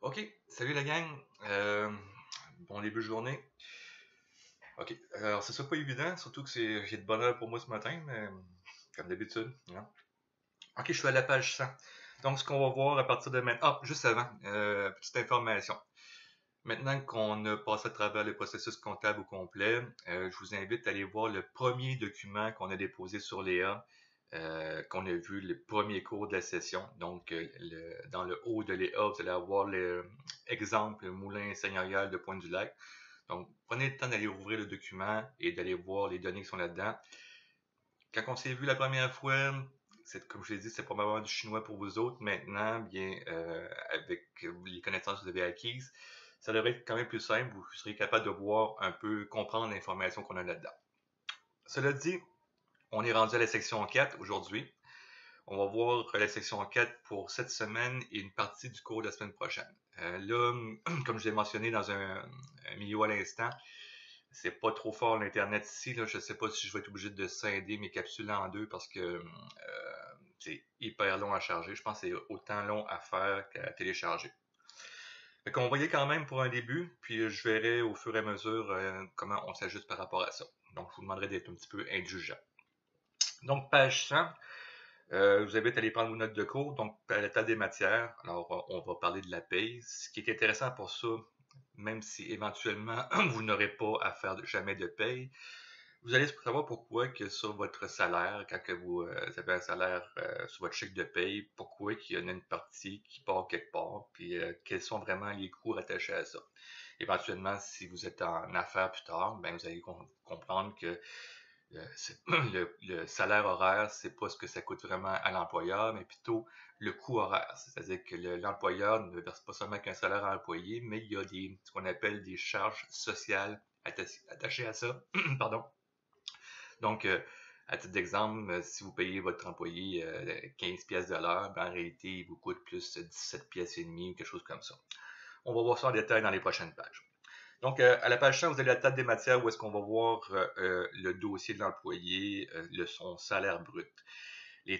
OK, salut la gang. Bon début de journée. OK, alors c'est ça pas évident, surtout que j'ai de bonne heure pour moi ce matin, mais comme d'habitude, hein. OK, je suis à la page 100. Donc, ce qu'on va voir à partir de maintenant. Ah, juste avant, petite information. Maintenant qu'on a passé à travers le processus comptable au complet, je vous invite à aller voir le premier document qu'on a déposé sur Léa, qu'on a vu le premier cours de la session. Donc, dans le haut de Léa, vous allez avoir l'exemple moulin seigneurial de Pointe-du-Lac. Donc, prenez le temps d'aller ouvrir le document et d'aller voir les données qui sont là-dedans. Quand on s'est vu la première fois, comme je l'ai dit, c'est probablement du chinois pour vous autres. Maintenant, bien, avec les connaissances que vous avez acquises, ça devrait être quand même plus simple. Vous serez capable de voir un peu, comprendre l'information qu'on a là-dedans. Cela dit, on est rendu à la section 4 aujourd'hui. On va voir la section 4 pour cette semaine et une partie du cours de la semaine prochaine. Là, comme je l'ai mentionné dans un milieu à l'instant, c'est pas trop fort l'Internet ici. Là. Je sais pas si je vais être obligé de scinder mes capsules en deux parce que c'est hyper long à charger. Je pense que c'est autant long à faire qu'à télécharger. Fait qu'on va y aller quand même pour un début, puis je verrai au fur et à mesure comment on s'ajuste par rapport à ça. Donc, je vous demanderai d'être un petit peu indulgent. Donc, page 100, je vous invite à aller prendre vos notes de cours. Donc, à la table des matières, alors on va parler de la paye. Ce qui est intéressant pour ça, même si éventuellement vous n'aurez pas à faire jamais de paye, vous allez savoir pourquoi que sur votre salaire, quand que vous avez un salaire sur votre chèque de paye, pourquoi qu'il y en a une partie qui part quelque part, puis quels sont vraiment les coûts rattachés à ça. Éventuellement, si vous êtes en affaires plus tard, ben vous allez comprendre que le salaire horaire, c'est pas ce que ça coûte vraiment à l'employeur, mais plutôt le coût horaire. C'est-à-dire que l'employeur ne verse pas seulement qu'un salaire à l'employé, mais il y a ce qu'on appelle des charges sociales attachées à ça. Pardon. Donc, à titre d'exemple, si vous payez votre employé 15 pièces de l'heure, ben, en réalité, il vous coûte plus 17 pièces et demie ou quelque chose comme ça. On va voir ça en détail dans les prochaines pages. Donc, à la page 100, vous avez la table des matières où est-ce qu'on va voir le dossier de l'employé, son salaire brut, les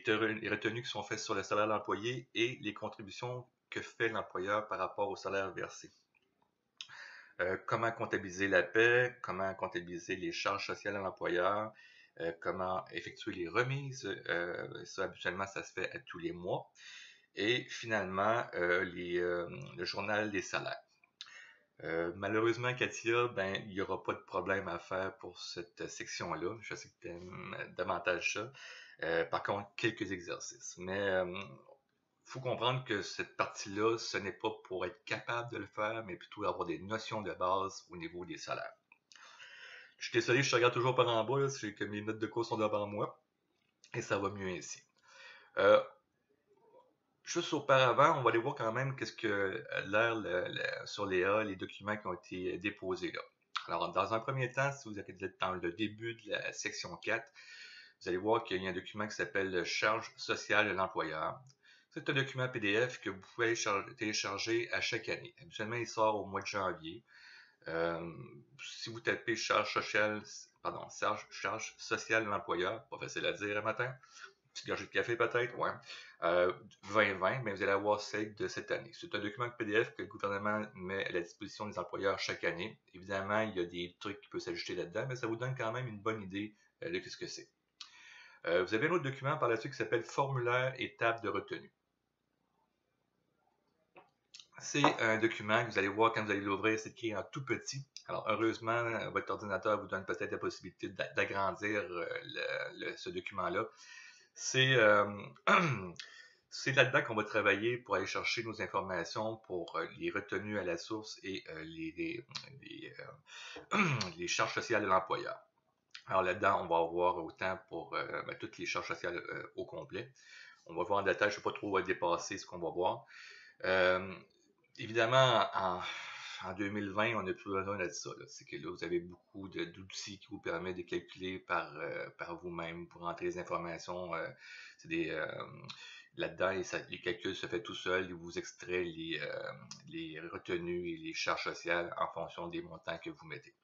retenues qui sont faites sur le salaire de l'employé et les contributions que fait l'employeur par rapport au salaire versé. Comment comptabiliser la paie, comment comptabiliser les charges sociales à l'employeur, comment effectuer les remises. Ça, habituellement, ça se fait à tous les mois. Et finalement, le journal des salaires. Malheureusement, Katia, ben, il n'y aura pas de problème à faire pour cette section-là. Je sais que tu aimes davantage ça. Par contre, quelques exercices. Mais faut comprendre que cette partie-là, ce n'est pas pour être capable de le faire, mais plutôt avoir des notions de base au niveau des salaires. Je suis désolé, je te regarde toujours par en bas, c'est que mes notes de cours sont devant moi, et ça va mieux ainsi. Euh, Juste auparavant, on va aller voir quand même qu'est-ce que sur les documents qui ont été déposés là. Alors, dans un premier temps, si vous êtes dans le début de la section 4, vous allez voir qu'il y a un document qui s'appelle Charge sociale de l'employeur. C'est un document PDF que vous pouvez télécharger à chaque année. Habituellement, il sort au mois de janvier. Si vous tapez charge sociale de l'employeur, pas facile à dire un matin, petite gorgée de café peut-être, ouais. 2020, mais vous allez avoir celle de cette année. C'est un document PDF que le gouvernement met à la disposition des employeurs chaque année. Évidemment, il y a des trucs qui peuvent s'ajouter là-dedans, mais ça vous donne quand même une bonne idée de ce que c'est. Vous avez un autre document par là-dessus qui s'appelle Formulaire et table de retenue. C'est un document que vous allez voir quand vous allez l'ouvrir, c'est écrit en tout petit. Alors, heureusement, votre ordinateur vous donne peut-être la possibilité d'agrandir ce document-là. C'est c'est là-dedans qu'on va travailler pour aller chercher nos informations pour les retenues à la source et les charges sociales de l'employeur. Alors là-dedans, on va avoir autant pour toutes les charges sociales au complet. On va voir en détail, je ne sais pas trop dépasser ce qu'on va voir. Euh, Évidemment, en 2020, on n'a plus besoin de ça. C'est que là, vous avez beaucoup d'outils qui vous permettent de calculer par vous-même pour rentrer les informations. C'est là-dedans, les calculs se fait tout seul. Il vous extrait les retenues et les charges sociales en fonction des montants que vous mettez.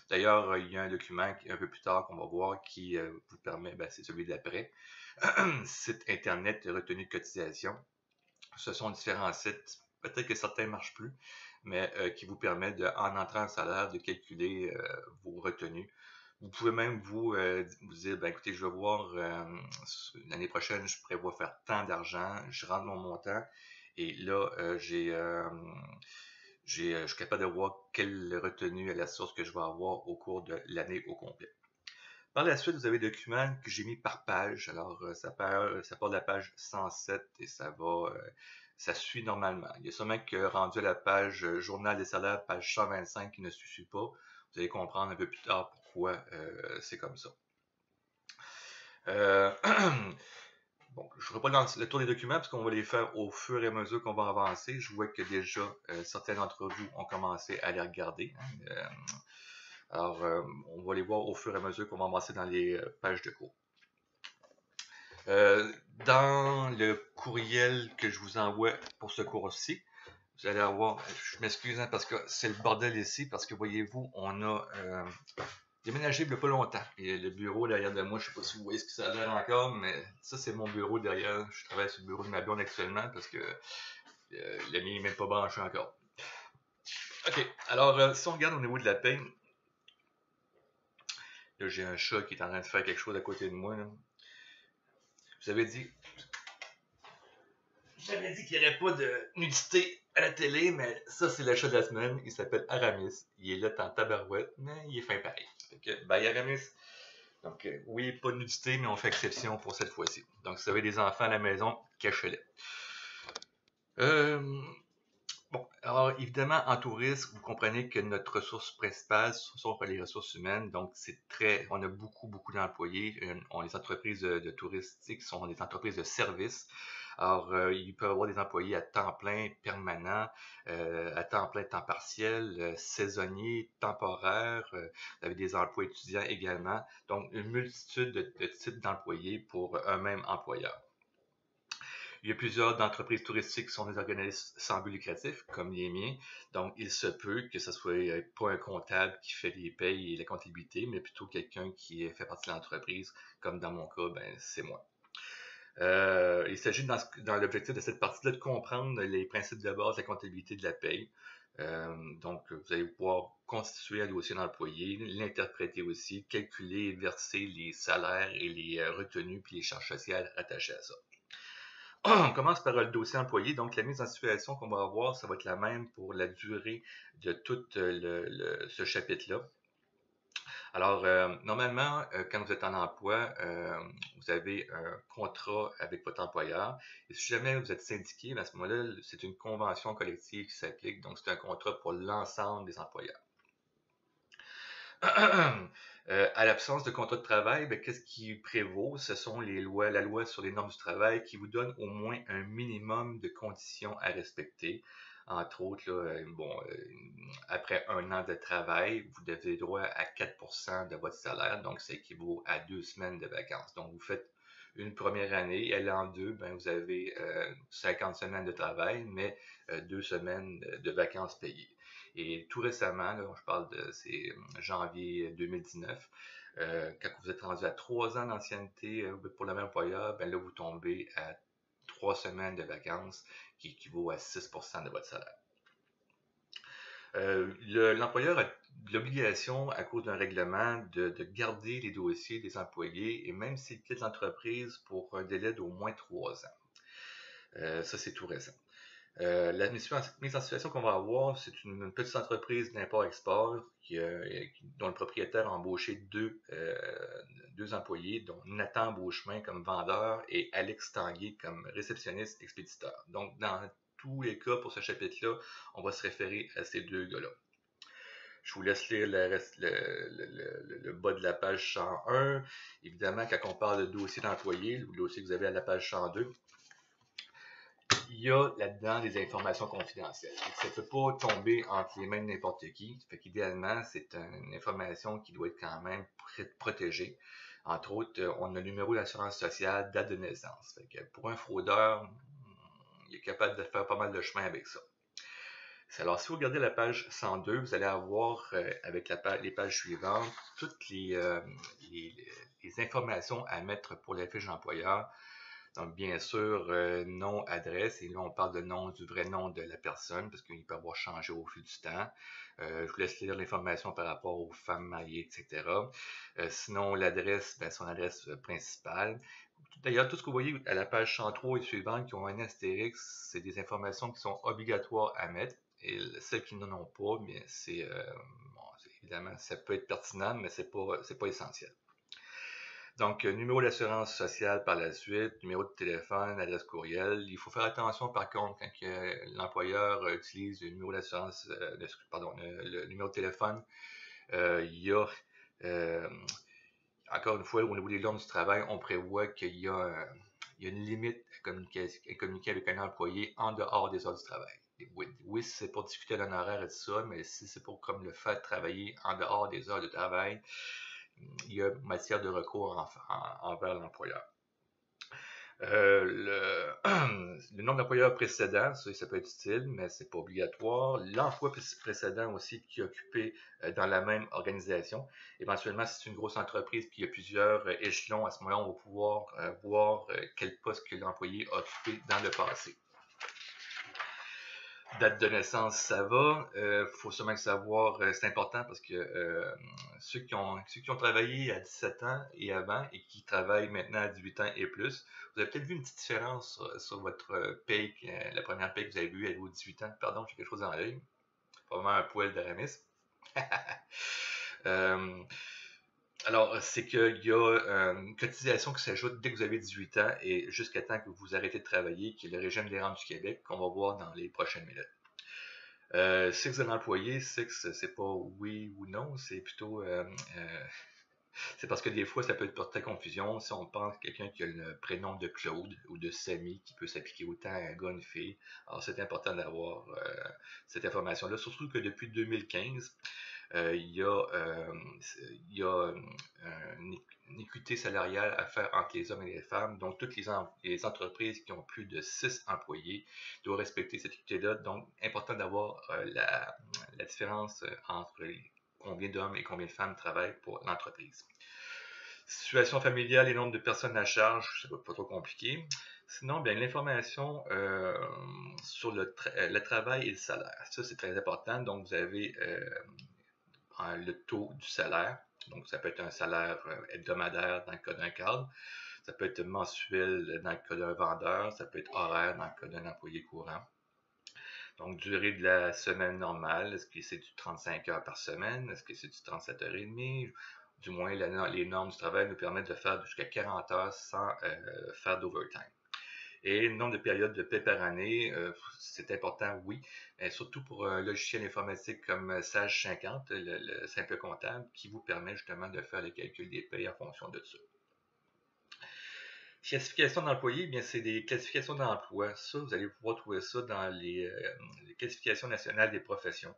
D'ailleurs, il y a un document un peu plus tard qu'on va voir qui vous permet, c'est celui d'après, site internet de retenue de cotisation. Ce sont différents sites peut-être que certains ne marchent plus, mais qui vous permet, en entrant en salaire, de calculer vos retenues. Vous pouvez même vous dire, ben, écoutez, je vais voir, l'année prochaine, je prévois faire tant d'argent, je rentre mon montant, et là, je suis capable de voir quelle retenue à la source que je vais avoir au cours de l'année au complet. Par la suite, vous avez le document que j'ai mis par page. Alors, ça part de la page 107 et ça suit normalement. Il y a sûrement que rendu à la page journal des salaires, page 125, qui ne suffit pas. Vous allez comprendre un peu plus tard pourquoi c'est comme ça. Bon, je ne ferai pas le tour des documents parce qu'on va les faire au fur et à mesure qu'on va avancer. Je vois que déjà certains d'entre vous ont commencé à les regarder. Alors, on va les voir au fur et à mesure qu'on va avancer dans les pages de cours. Dans le courriel que je vous envoie pour ce cours-ci, vous allez avoir, je m'excuse parce que c'est le bordel ici, parce que voyez-vous, on a déménagé il n'y a pas longtemps. Et le bureau derrière de moi, je ne sais pas si vous voyez ce que ça a l'air encore, mais ça c'est mon bureau derrière. Je travaille sur le bureau de ma blonde actuellement parce que le mien n'est même pas branché encore. Ok, alors si on regarde au niveau de la paye, là j'ai un chat qui est en train de faire quelque chose à côté de moi. Là. J'avais dit qu'il n'y aurait pas de nudité à la télé, mais ça, c'est l'achat de la semaine. Il s'appelle Aramis. Il est là en tabarouette, mais il est fin pareil. Fait que, bye Aramis. Donc, oui, pas de nudité, mais on fait exception pour cette fois-ci. Donc, si vous avez des enfants à la maison, cachez-les. Bon, alors évidemment, en tourisme, vous comprenez que notre ressource principale, ce sont les ressources humaines. Donc, on a beaucoup d'employés. Les entreprises de touristique sont des entreprises de services. Alors, il peut y avoir des employés à temps plein, permanent, à temps plein, temps partiel, saisonnier, temporaire. Vous avez des emplois étudiants également. Donc, une multitude de types d'employés pour un même employeur. Il y a plusieurs entreprises touristiques qui sont des organismes sans but lucratif, comme les miens. Donc, il se peut que ce soit pas un comptable qui fait les payes et la comptabilité, mais plutôt quelqu'un qui fait partie de l'entreprise, comme dans mon cas, ben, c'est moi. Il s'agit dans l'objectif de cette partie-là de comprendre les principes de base de la comptabilité de la paye. Donc, vous allez pouvoir constituer un dossier d'employé, l'interpréter aussi, calculer et verser les salaires et les retenues puis les charges sociales attachées à ça. On commence par le dossier employé. Donc, la mise en situation qu'on va avoir, ça va être la même pour la durée de tout ce chapitre-là. Alors, normalement, quand vous êtes en emploi, vous avez un contrat avec votre employeur. Et si jamais vous êtes syndiqué, à ce moment-là, c'est une convention collective qui s'applique. Donc, c'est un contrat pour l'ensemble des employeurs. À l'absence de contrat de travail, ben, qu'est-ce qui prévaut? Ce sont la loi sur les normes du travail qui vous donne au moins un minimum de conditions à respecter. Entre autres, là, après un an de travail, vous avez droit à 4% de votre salaire, donc ça équivaut à 2 semaines de vacances. Donc, vous faites une première année, elle en deux, ben, vous avez 50 semaines de travail, mais 2 semaines de vacances payées. Et tout récemment, là, je parle c'est janvier 2019, quand vous êtes rendu à 3 ans d'ancienneté pour le même employeur, ben là, vous tombez à 3 semaines de vacances, qui équivaut à 6% de votre salaire. L'employeur a l'obligation, à cause d'un règlement, de garder les dossiers des employés, et même s'il quitte l'entreprise pour un délai d'au moins 3 ans. Ça, c'est tout récent. La mise en situation qu'on va avoir, c'est une petite entreprise d'import-export dont le propriétaire a embauché deux employés, dont Nathan Beauchemin comme vendeur et Alex Tanguay comme réceptionniste expéditeur. Donc, dans tous les cas, pour ce chapitre-là, on va se référer à ces deux gars-là. Je vous laisse lire le bas de la page 101. Évidemment, quand on parle de dossier d'employé, le dossier que vous avez à la page 102, il y a là-dedans des informations confidentielles. Ça ne peut pas tomber entre les mains de n'importe qui. Fait qu'idéalement, c'est une information qui doit être quand même protégée. Entre autres, on a le numéro d'assurance sociale, date de naissance. Fait que pour un fraudeur, il est capable de faire pas mal de chemin avec ça. Alors, si vous regardez la page 102, vous allez avoir, avec les pages suivantes, toutes les informations à mettre pour la fiche d'employeur. Donc, bien sûr, nom, adresse, et là, on parle de nom, du vrai nom de la personne, parce qu'il peut avoir changé au fil du temps. Je vous laisse lire l'information par rapport aux femmes mariées, etc. Sinon, l'adresse, ben, son adresse principale. D'ailleurs, tout ce que vous voyez à la page 103 et suivante qui ont un astérix, c'est des informations qui sont obligatoires à mettre. Et celles qui n'en ont pas, bien, bon, évidemment, ça peut être pertinent, mais c'est pas essentiel. Donc, numéro d'assurance sociale par la suite, numéro de téléphone, adresse courriel. Il faut faire attention par contre quand l'employeur utilise le numéro d'assurance, pardon, le numéro de téléphone, il y a, euh, encore une fois, au niveau des normes du travail, on prévoit il y a une limite à communiquer avec un employé en dehors des heures du travail. Oui, si c'est pour discuter d'un horaire et tout ça, mais si c'est pour comme le fait de travailler en dehors des heures de travail, il y a matière de recours envers l'employeur. Le nombre d'employeurs précédents, ça peut être utile, mais c'est pas obligatoire. L'emploi précédent aussi qui est occupé dans la même organisation. Éventuellement, si c'est une grosse entreprise puis il y a plusieurs échelons, à ce moment-là, on va pouvoir voir quel poste que l'employé a occupé dans le passé. Date de naissance, ça va. Faut seulement savoir, c'est important parce que ceux qui ont travaillé à 17 ans et avant et qui travaillent maintenant à 18 ans et plus, vous avez peut-être vu une petite différence sur votre paye, la première paye que vous avez vue à vos 18 ans. Pardon, j'ai quelque chose dans l'œil. Probablement un poil d'aramis. euh, alors, c'est qu'il y a une cotisation qui s'ajoute dès que vous avez 18 ans et jusqu'à temps que vous arrêtez de travailler, qui est le régime des rentes du Québec, qu'on va voir dans les prochaines minutes. Si vous êtes employé, c'est pas oui ou non, c'est plutôt c'est parce que des fois ça peut porter à confusion si on pense à quelqu'un qui a le prénom de Claude ou de Samy qui peut s'appliquer autant à un gars une fille. Alors c'est important d'avoir cette information-là, surtout que depuis 2015, il y a une équité salariale à faire entre les hommes et les femmes. Donc, toutes les entreprises qui ont plus de 6 employés doivent respecter cette équité-là. Donc, important d'avoir la différence entre combien d'hommes et combien de femmes travaillent pour l'entreprise. Situation familiale et nombre de personnes à charge, c'est pas trop compliqué. Sinon, bien, l'information sur le travail et le salaire. Ça, c'est très important. Donc, vous avez le taux du salaire. Donc, ça peut être un salaire hebdomadaire dans le cas d'un cadre. Ça peut être mensuel dans le cas d'un vendeur. Ça peut être horaire dans le cas d'un employé courant. Donc, durée de la semaine normale. Est-ce que c'est du 35 heures par semaine? Est-ce que c'est du 37 heures et demie? Du moins, les normes du travail nous permettent de faire jusqu'à 40 heures sans faire d'overtime. Et le nombre de périodes de paie par année, c'est important, oui, mais surtout pour un logiciel informatique comme Sage 50, le simple comptable, qui vous permet justement de faire le calcul des payes en fonction de ça. Classification d'employés, bien c'est des classifications d'emploi. Ça, vous allez pouvoir trouver ça dans les classifications nationales des professions.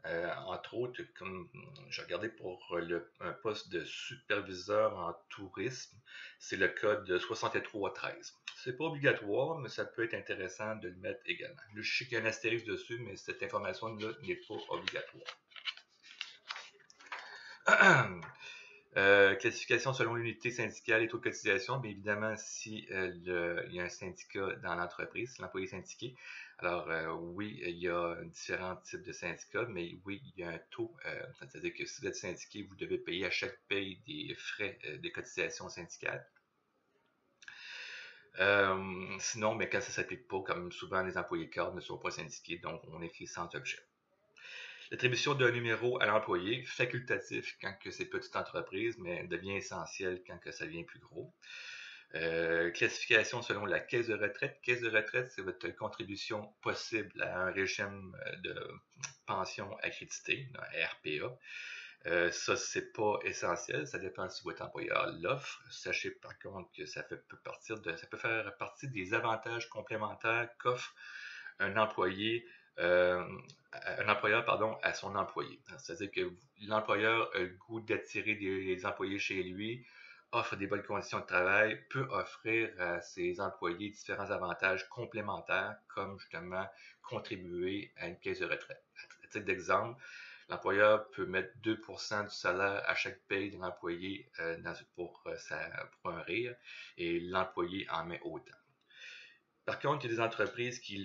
Entre autres, comme j'ai regardé pour un poste de superviseur en tourisme, c'est le code 6313. C'est pas obligatoire, mais ça peut être intéressant de le mettre également. Là, je sais qu'il y a un astérisque dessus, mais cette information-là n'est pas obligatoire. Classification selon l'unité syndicale et taux de cotisation. Bien évidemment, si il y a un syndicat dans l'entreprise, l'employé syndiqué, alors oui, il y a différents types de syndicats, mais oui, il y a un taux. C'est-à-dire que si vous êtes syndiqué, vous devez payer à chaque paye des frais de cotisation syndicale. Sinon, mais quand ça ne s'applique pas, comme souvent les employés cadres ne sont pas syndiqués, donc on écrit sans objet. L'attribution d'un numéro à l'employé, facultatif quand que c'est petite entreprise, mais devient essentiel quand que ça devient plus gros. Classification selon la caisse de retraite. Caisse de retraite, c'est votre contribution possible à un régime de pension accrédité, un RPA. Ça, c'est pas essentiel, ça dépend si votre employeur l'offre. Sachez par contre que ça peut faire partie des avantages complémentaires qu'offre un employé un employeur à son employé. C'est-à-dire que l'employeur a le goût d'attirer des employés chez lui, offre des bonnes conditions de travail, peut offrir à ses employés différents avantages complémentaires, comme justement contribuer à une caisse de retraite. À titre d'exemple, L'employeur peut mettre 2% du salaire à chaque paye de l'employé pour un rire, et l'employé en met autant. Par contre, il y a des entreprises qui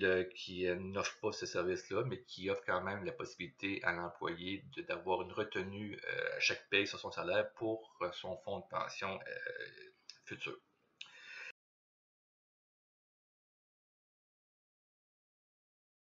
n'offrent pas ce service-là, mais qui offrent quand même la possibilité à l'employé d'avoir une retenue à chaque paye sur son salaire pour son fonds de pension futur.